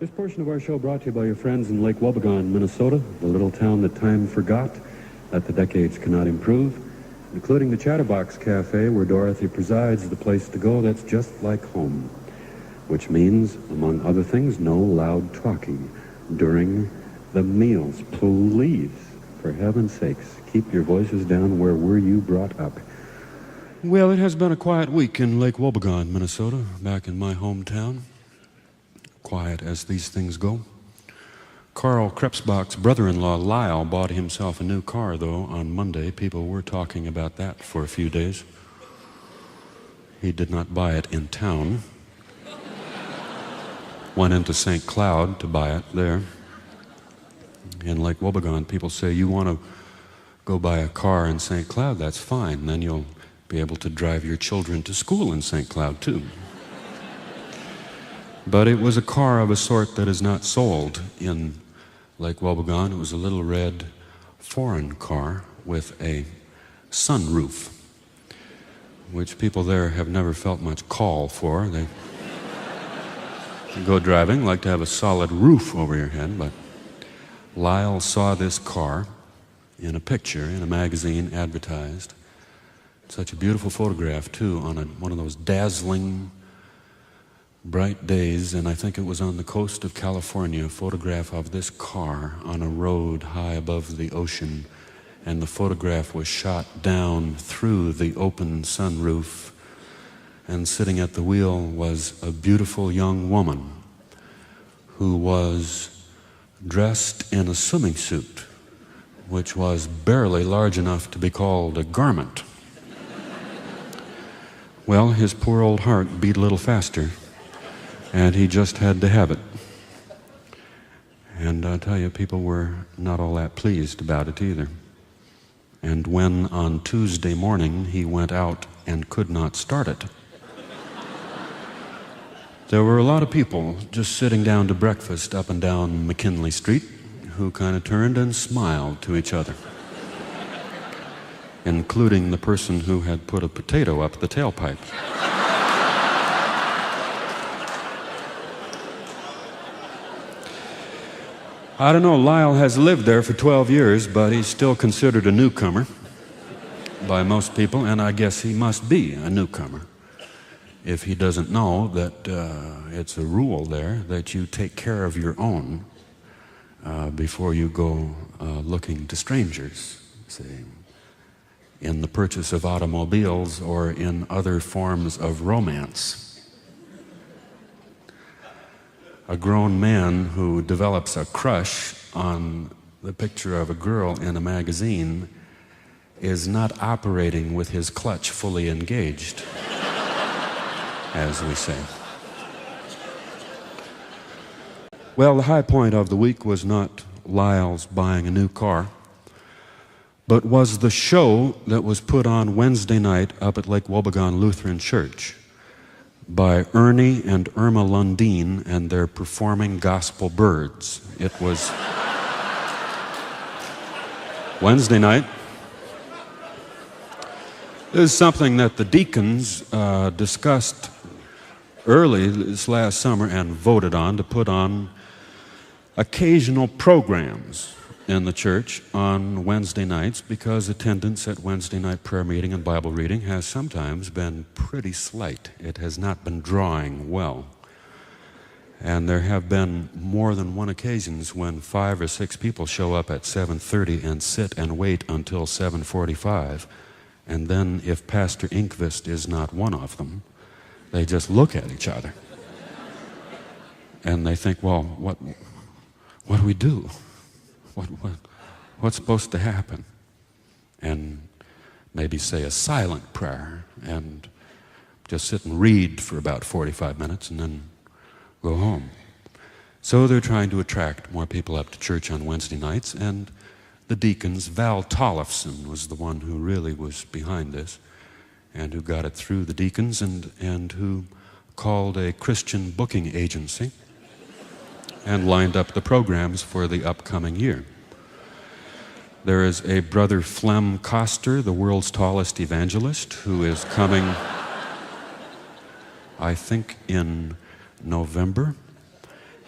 This portion of our show brought to you by your friends in Lake Woebegon, Minnesota, the little town that time forgot, that the decades cannot improve, including the Chatterbox Cafe, where Dorothy presides, the place to go that's just like home, which means, among other things, no loud talking during the meals. Please, for heaven's sakes, keep your voices down. Where were you brought up? Well, it has been a quiet week in Lake Woebegon, Minnesota, back in my hometown. Quiet as these things go. Carl Krebsbach's brother-in-law, Lyle, bought himself a new car, though, on Monday. People were talking about that for a few days. He did not buy it in town. Went into St. Cloud to buy it there. In Lake Woebegon, people say, you want to go buy a car in St. Cloud, that's fine. Then you'll be able to drive your children to school in St. Cloud, too. But it was a car of a sort that is not sold in Lake Woebegon. It was a little red foreign car with a sunroof, which people there have never felt much call for. They go driving, like to have a solid roof over your head. But Lyle saw this car in a picture, in a magazine advertised. Such a beautiful photograph, too, on one of those dazzling bright days, and I think it was on the coast of California, a photograph of this car on a road high above the ocean, and the photograph was shot down through the open sunroof, and sitting at the wheel was a beautiful young woman who was dressed in a swimming suit, which was barely large enough to be called a garment. Well, his poor old heart beat a little faster, and he just had to have it. And I tell you, people were not all that pleased about it either. And when on Tuesday morning he went out and could not start it, there were a lot of people just sitting down to breakfast up and down McKinley Street who kind of turned and smiled to each other, including the person who had put a potato up the tailpipe. I don't know, Lyle has lived there for 12 years, but he's still considered a newcomer by most people, and I guess he must be a newcomer if he doesn't know that it's a rule there that you take care of your own before you go looking to strangers, say, in the purchase of automobiles or in other forms of romance. A grown man who develops a crush on the picture of a girl in a magazine is not operating with his clutch fully engaged, as we say. Well, the high point of the week was not Lyle's buying a new car, but was the show that was put on Wednesday night up at Lake Woebegon Lutheran Church by Ernie and Irma Lundeen and their performing gospel birds. It was Wednesday night. This is something that the deacons discussed early this last summer and voted on, to put on occasional programs in the church on Wednesday nights, because attendance at Wednesday night prayer meeting and Bible reading has sometimes been pretty slight. It has not been drawing well. And there have been more than one occasions when 5 or 6 people show up at 7:30 and sit and wait until 7:45, and then if Pastor Inkvist is not one of them, they just look at each other. And they think, well, what do we do? What's supposed to happen? And maybe say a silent prayer and just sit and read for about 45 minutes and then go home. So they're trying to attract more people up to church on Wednesday nights, and the deacons, Val Tollefson was the one who really was behind this and who got it through the deacons, and who called a Christian booking agency and lined up the programs for the upcoming year. There is a brother Flem Koster, the world's tallest evangelist, who is coming, I think, in November.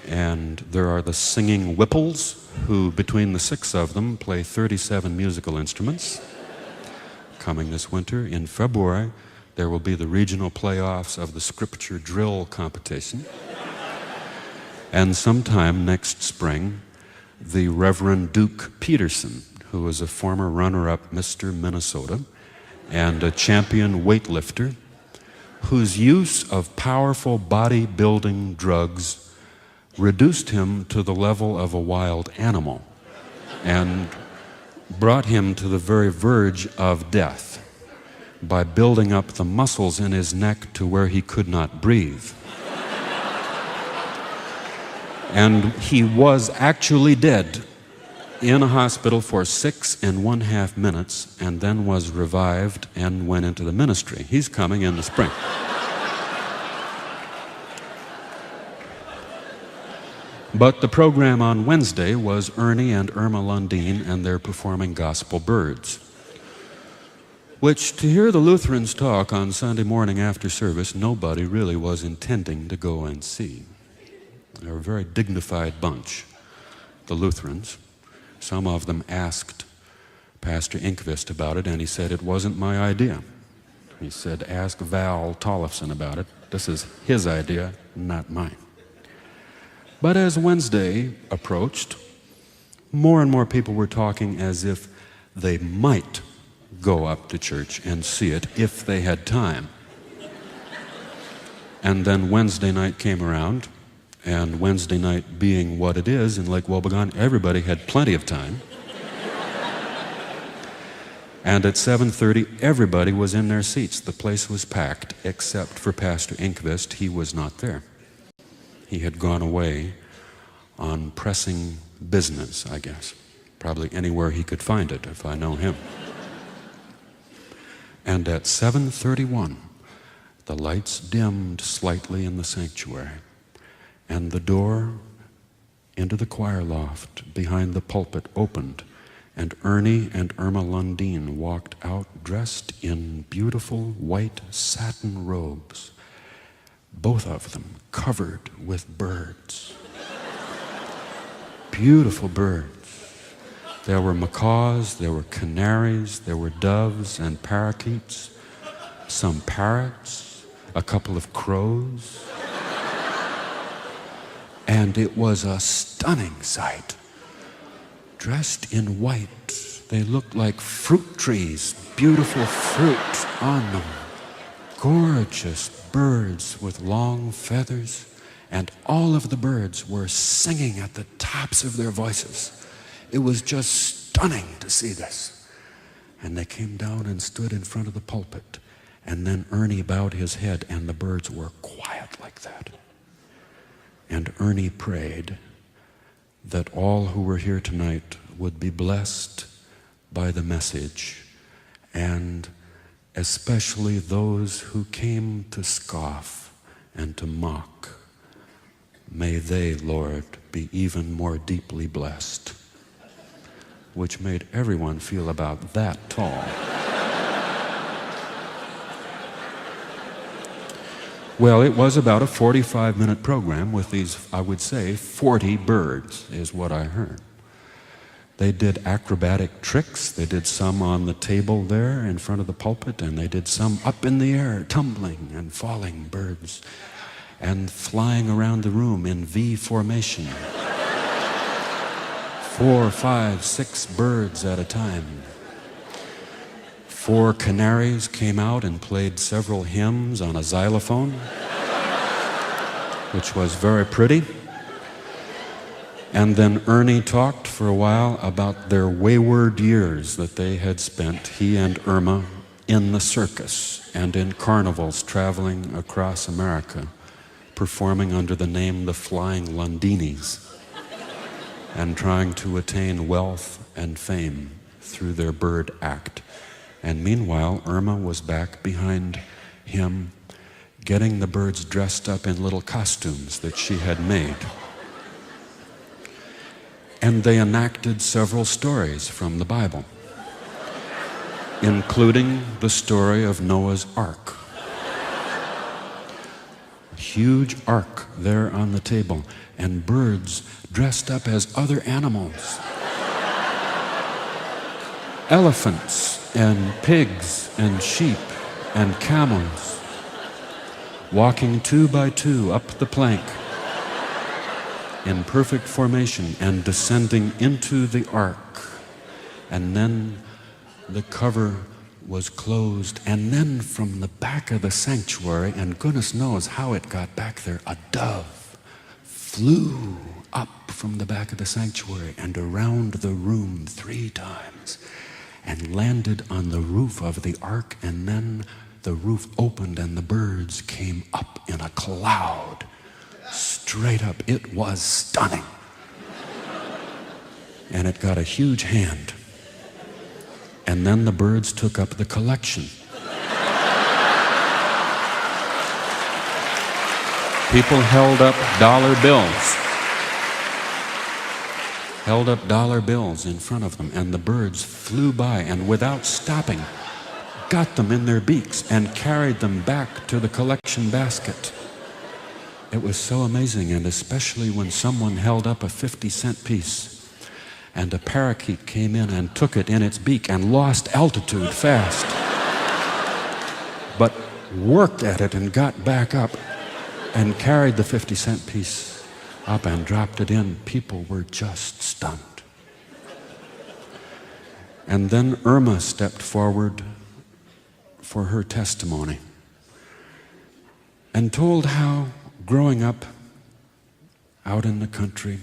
And there are the Singing Whipples, who between the 6 of them play 37 musical instruments. Coming this winter, in February, there will be the regional playoffs of the Scripture Drill competition. And sometime next spring, the Reverend Duke Peterson, who is a former runner-up Mr. Minnesota and a champion weightlifter, whose use of powerful bodybuilding drugs reduced him to the level of a wild animal and brought him to the very verge of death by building up the muscles in his neck to where he could not breathe. And he was actually dead in a hospital for 6.5 minutes and then was revived and went into the ministry. He's coming in the spring. But the program on Wednesday was Ernie and Irma Lundeen and their performing Gospel Birds, which, to hear the Lutherans talk on Sunday morning after service, nobody really was intending to go and see. They're a very dignified bunch, the Lutherans. Some of them asked Pastor Inkvist about it, and he said, "It wasn't my idea." He said, "Ask Val Tollefson about it. This is his idea, not mine." But as Wednesday approached, more and more people were talking as if they might go up to church and see it if they had time. And then Wednesday night came around, and Wednesday night being what it is in Lake Wobegon, everybody had plenty of time. And at 7:30, everybody was in their seats. The place was packed, except for Pastor Inkvist. He was not there. He had gone away on pressing business, I guess. Probably anywhere he could find it, if I know him. And at 7:31, the lights dimmed slightly in the sanctuary, and the door into the choir loft behind the pulpit opened, and Ernie and Irma Lundeen walked out dressed in beautiful white satin robes, both of them covered with birds. Beautiful birds. There were macaws, there were canaries, there were doves and parakeets, some parrots, a couple of crows. And it was a stunning sight. Dressed in white, they looked like fruit trees, beautiful fruit on them. Gorgeous birds with long feathers, and all of the birds were singing at the tops of their voices. It was just stunning to see this. And they came down and stood in front of the pulpit, and then Ernie bowed his head, and the birds were quiet like that. And Ernie prayed that all who were here tonight would be blessed by the message, and especially those who came to scoff and to mock. May they, Lord, be even more deeply blessed. Which made everyone feel about that tall. Well, it was about a 45-minute program with these, I would say, 40 birds, is what I heard. They did acrobatic tricks. They did some on the table there in front of the pulpit, and they did some up in the air, tumbling and falling birds, and flying around the room in V formation. 4, 5, 6 birds at a time. 4 canaries came out and played several hymns on a xylophone, which was very pretty. And then Ernie talked for a while about their wayward years that they had spent, he and Irma, in the circus and in carnivals traveling across America, performing under the name the Flying Londinis and trying to attain wealth and fame through their bird act. And meanwhile, Irma was back behind him, getting the birds dressed up in little costumes that she had made. And they enacted several stories from the Bible, including the story of Noah's Ark. huge ark there on the table, and birds dressed up as other animals. Elephants and pigs and sheep and camels, walking 2 by 2 up the plank in perfect formation and descending into the ark. And then the cover was closed, and then from the back of the sanctuary, and goodness knows how it got back there, a dove flew up from the back of the sanctuary and around the room 3 times and landed on the roof of the ark, and then the roof opened and the birds came up in a cloud straight up. It was stunning. And it got a huge hand. And then the birds took up the collection. People held up dollar bills in front of them, and the birds flew by and without stopping got them in their beaks and carried them back to the collection basket. It was so amazing, and especially when someone held up a 50-cent piece and a parakeet came in and took it in its beak and lost altitude fast, but worked at it and got back up and carried the 50-cent piece up and dropped it in. People were just stunned. And then Irma stepped forward for her testimony and told how growing up out in the country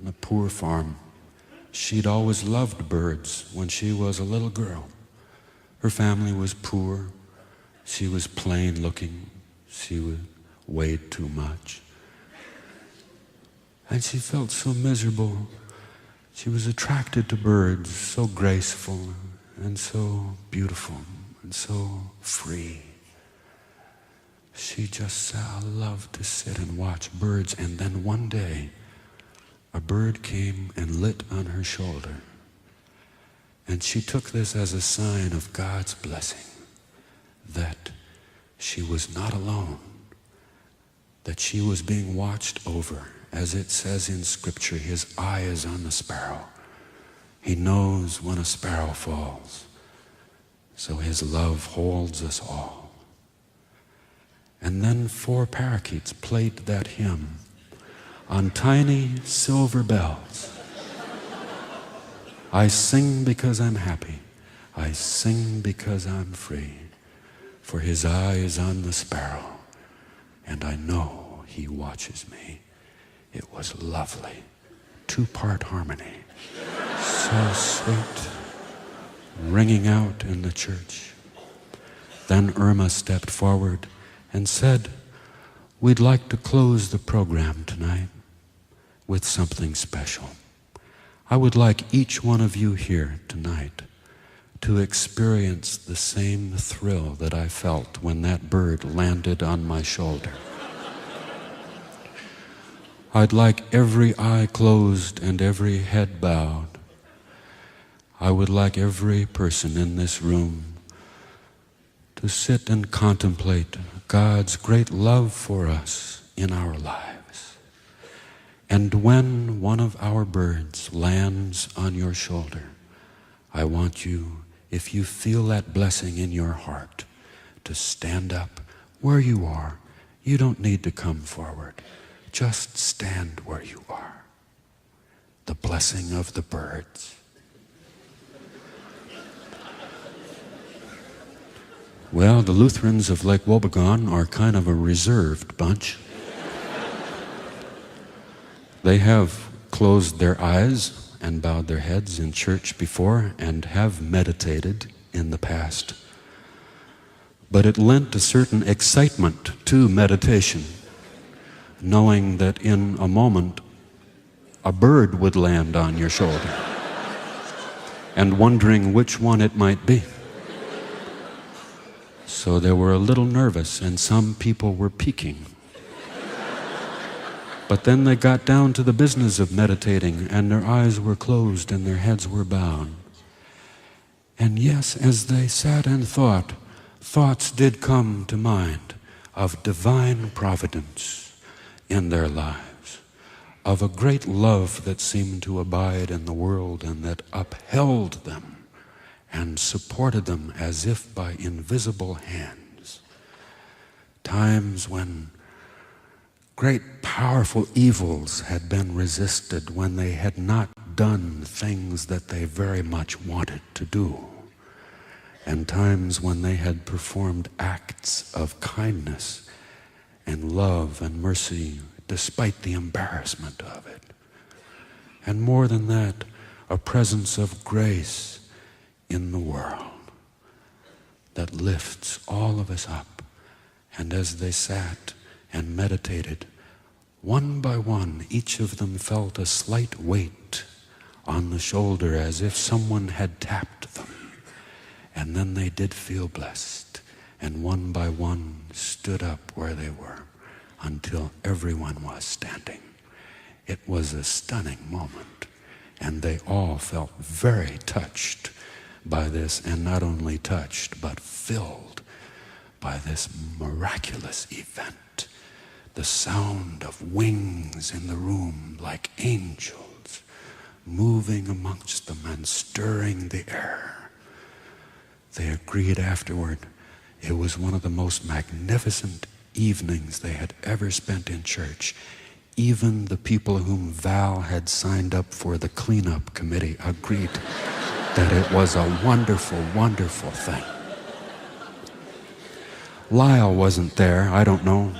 on a poor farm, she'd always loved birds when she was a little girl. Her family was poor. She was plain looking. She weighed too much. And she felt so miserable. She was attracted to birds, so graceful and so beautiful and so free. She just said, I love to sit and watch birds. And then one day, a bird came and lit on her shoulder. And she took this as a sign of God's blessing, that she was not alone, that she was being watched over. As it says in Scripture, his eye is on the sparrow. He knows when a sparrow falls. So his love holds us all. And then 4 parakeets played that hymn on tiny silver bells. I sing because I'm happy. I sing because I'm free. For his eye is on the sparrow, and I know he watches me. It was lovely. 2-part harmony. So sweet. Ringing out in the church. Then Irma stepped forward and said, we'd like to close the program tonight with something special. I would like each one of you here tonight to experience the same thrill that I felt when that bird landed on my shoulder. I'd like every eye closed and every head bowed. I would like every person in this room to sit and contemplate God's great love for us in our lives. And when one of our birds lands on your shoulder, I want you, if you feel that blessing in your heart, to stand up where you are. You don't need to come forward. Just stand where you are. The blessing of the birds. Well, the Lutherans of Lake Woebegon are kind of a reserved bunch. They have closed their eyes and bowed their heads in church before and have meditated in the past. But it lent a certain excitement to meditation, knowing that in a moment a bird would land on your shoulder and wondering which one it might be. So they were a little nervous, and some people were peeking. But then they got down to the business of meditating, and their eyes were closed and their heads were bowed. And yes, as they sat and thought, thoughts did come to mind. of divine providence in their lives, of a great love that seemed to abide in the world and that upheld them and supported them as if by invisible hands. Times when great powerful evils had been resisted, when they had not done things that they very much wanted to do, and times when they had performed acts of kindness and love and mercy despite the embarrassment of it. And more than that, a presence of grace in the world that lifts all of us up. And as they sat and meditated, one by one, each of them felt a slight weight on the shoulder as if someone had tapped them. And then they did feel blessed, and one by one stood up where they were until everyone was standing. It was a stunning moment, and they all felt very touched by this, and not only touched, but filled by this miraculous event. The sound of wings in the room like angels moving amongst them and stirring the air. They agreed afterward it was one of the most magnificent evenings they had ever spent in church. Even the people whom Val had signed up for the cleanup committee agreed that it was a wonderful, wonderful thing. Lyle wasn't there. I don't know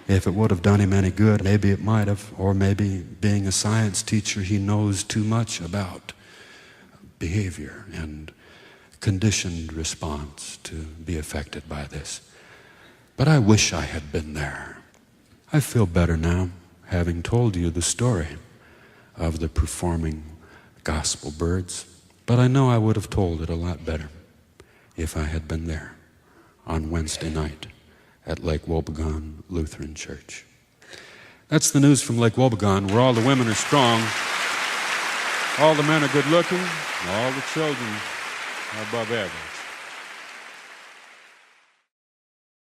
if it would have done him any good. Maybe it might have, or maybe being a science teacher, he knows too much about behavior and conditioned response to be affected by this. But I wish I had been there. I feel better now, having told you the story of the performing gospel birds. But I know I would have told it a lot better if I had been there on Wednesday night at Lake Woebegon Lutheran Church. That's the news from Lake Woebegon, where all the women are strong, all the men are good looking, and all the children are above average.